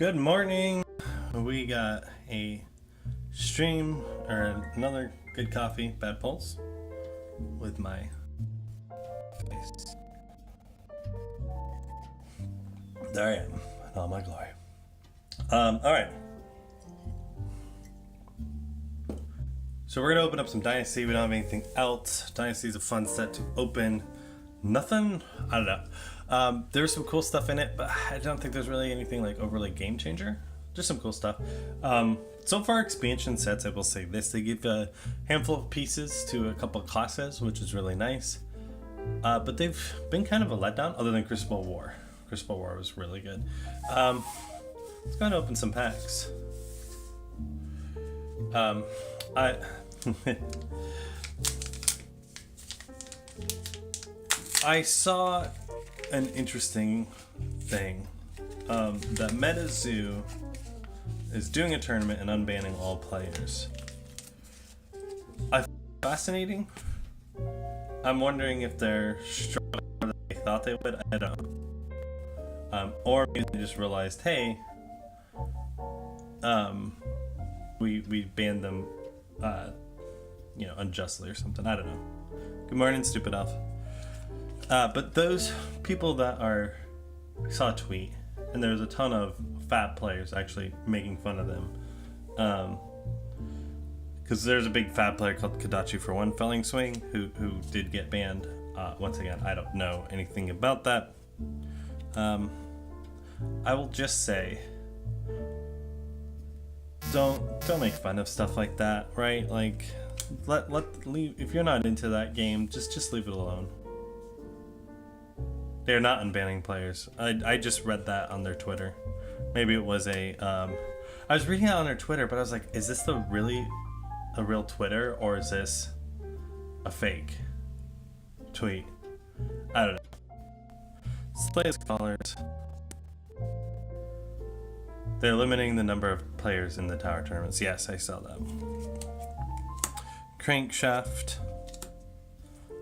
Good morning. We got a stream or another good coffee, bad pulse with my face. There I am in all my glory. All right. So we're gonna open up some Dynasty. We don't have anything else. Dynasty is a fun set to open. Nothing, I don't know. There's some cool stuff in it, but I don't think there's really anything like overly game changer. Just some cool stuff. So far, expansion sets, I will say this: they give a handful of pieces to a couple of classes, which is really nice. But they've been kind of a letdown, other than Crucible War. Crucible War was really good. Let's go and open some packs. I saw an interesting thing that MetaZoo is doing a tournament and unbanning all players. I find it fascinating. I'm wondering if they're stronger than they thought they would. I don't know. Or maybe they just realized, hey, we banned them, unjustly or something. I don't know. Good morning, stupid elf. But those people that I saw a tweet, and there's a ton of FaB players actually making fun of them. Because there's a big FaB player called Kadachi for One Felling Swing who did get banned. Once again, I don't know anything about that. I will just say, don't make fun of stuff like that, right? Like, leave if you're not into that game, just leave it alone. They're not unbanning players. I just read that on their Twitter. Maybe it was I was reading it on their Twitter, but I was like, is this a real Twitter, or is this a fake tweet? I don't know. Display scholars. They're limiting the number of players in the tower tournaments. Yes, I saw that. Crankshaft.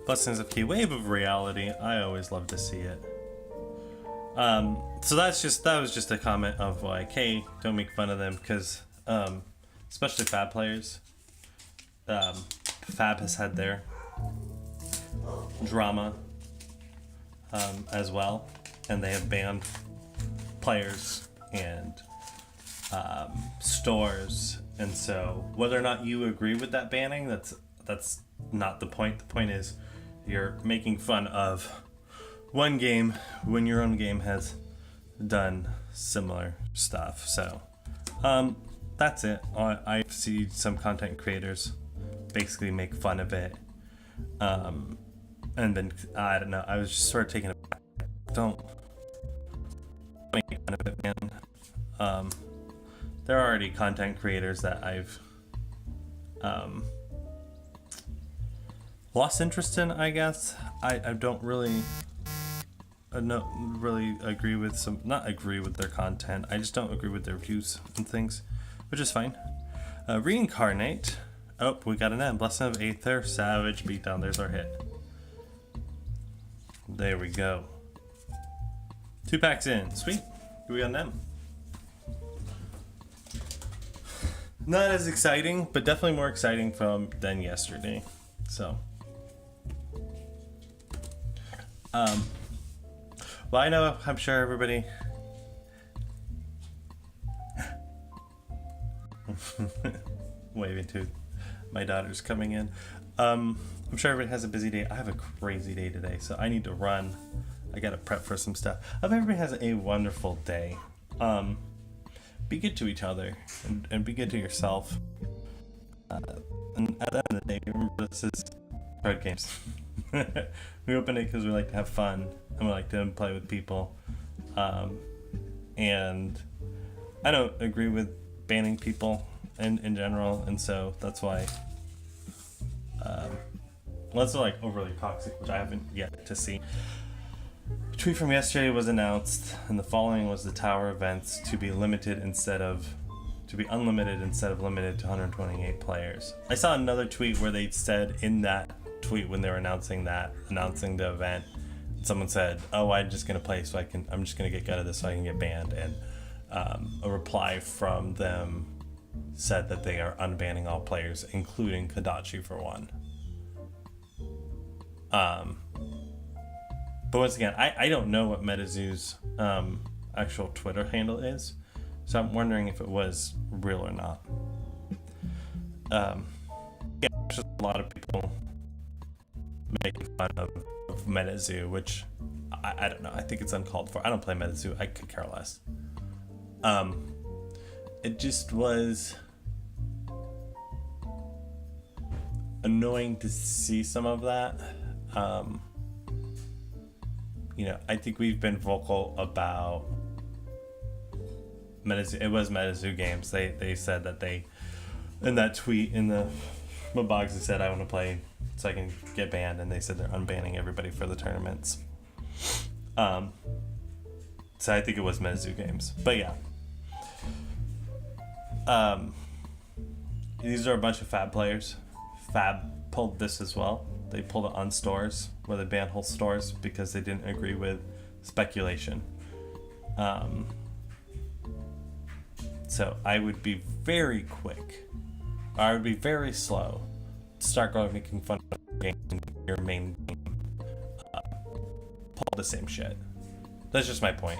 Blessings of Key. Wave of Reality. I always love to see it. So that was just a comment of like, hey, don't make fun of them, because especially FaB players. FaB has had their drama as well, and they have banned players and stores, and so whether or not you agree with that banning, that's not the point. The point is you're making fun of one game when your own game has done similar stuff. So that's it. I see some content creators basically make fun of it, and then I don't know, I was just sort of taken aback. Don't make fun of it, man. There are already content creators that I've lost interest in, I guess. I don't really agree with not agree with their content. I just don't agree with their views and things, which is fine. Reincarnate. Oh, we got an M. Blessing of Aether. Savage Beatdown. There's our hit. There we go. 2 packs in. Sweet. We got an M. Not as exciting, but definitely more exciting than yesterday. So, well, I'm sure everybody waving to my daughter's coming in. I'm sure everybody has a busy day. I have a crazy day today, so I need to run. I gotta prep for some stuff. I hope everybody has a wonderful day. Be good to each other and be good to yourself. And at the end of the day, remember, this is card games. We open it because we like to have fun and we like to play with people. And I don't agree with banning people in general, and so that's why. Unless they're like overly toxic, which I haven't yet to see. A tweet from yesterday was announced, and the following was the tower events to be unlimited instead of limited to 128 players. I saw another tweet where they said in that tweet when they were announcing the event, someone said, "Oh, I'm just gonna play I'm just gonna get gutted of this so I can get banned." And a reply from them said that they are unbanning all players, including Kadachi for one. But once again, I don't know what MetaZoo's actual Twitter handle is, so I'm wondering if it was real or not. Yeah, there's just a lot of people making fun of MetaZoo, which I don't know. I think it's uncalled for. I don't play MetaZoo. I could care less. It just was annoying to see some of that. I think we've been vocal about MetaZoo. It was MetaZoo Games. They said that they, in that tweet in the box, they said, I want to play so I can get banned, and they said they're unbanning everybody for the tournaments. So I think it was MetaZoo Games. But yeah. These are a bunch of FaB players. FaB pulled this as well. They pulled it on stores where they banned whole stores because they didn't agree with speculation. So I would be very quick, or I would be very slow to start going making fun of your main game. Pull the same shit. That's just my point.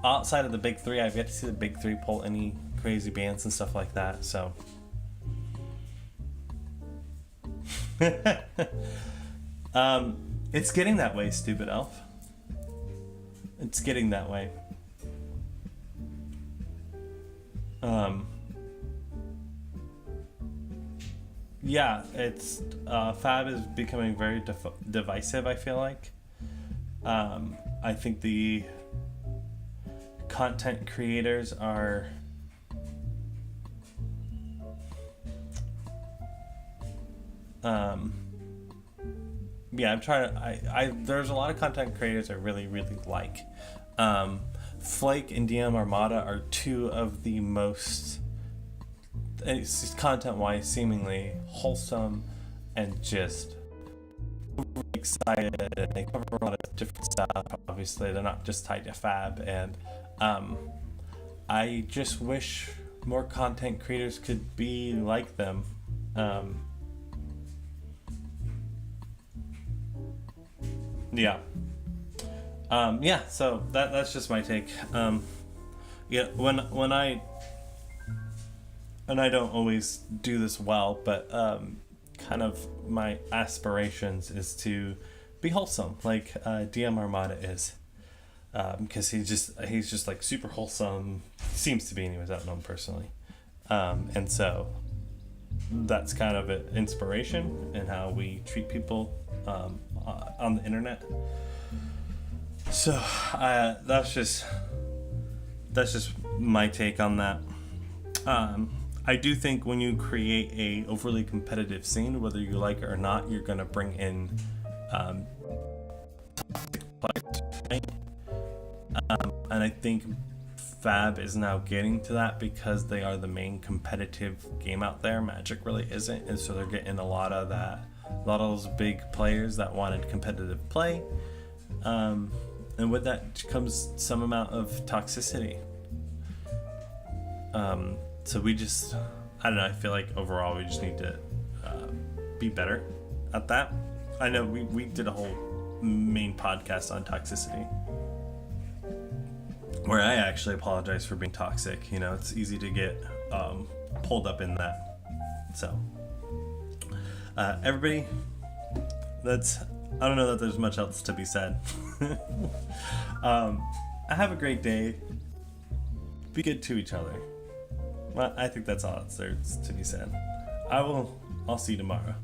Outside of the big three, I've yet to see the big three pull any crazy bans and stuff like that, so. It's getting that way, stupid elf. It's getting that way. Yeah, it's FaB is becoming very divisive, I feel like. I think the content creators are I'm trying to there's a lot of content creators I really like. Flake and DM Armada are two of the most, content wise, seemingly wholesome and just excited, and they cover a lot of different stuff. Obviously they're not just tied to FaB, and I just wish more content creators could be like them. So that's just my take. When I don't always do this well, but kind of my aspirations is to be wholesome, like DM Armada is, because he's just like super wholesome. Seems to be, anyways. I don't know him personally, and so that's kind of an inspiration in how we treat people on the internet. So that's just my take on that. I do think when you create a overly competitive scene, whether you like it or not, you're going to bring in toxic players, right? And I think FaB is now getting to that because they are the main competitive game out there. Magic really isn't, and so they're getting a lot of those big players that wanted competitive play. And with that comes some amount of toxicity. So we just, I don't know, I feel like overall we just need to be better at that. I know we did a whole main podcast on toxicity, where I actually apologize for being toxic. It's easy to get pulled up in that. So everybody, I don't know that there's much else to be said. Have a great day. Be good to each other. Well, I think that's all that's there to be said. I'll see you tomorrow.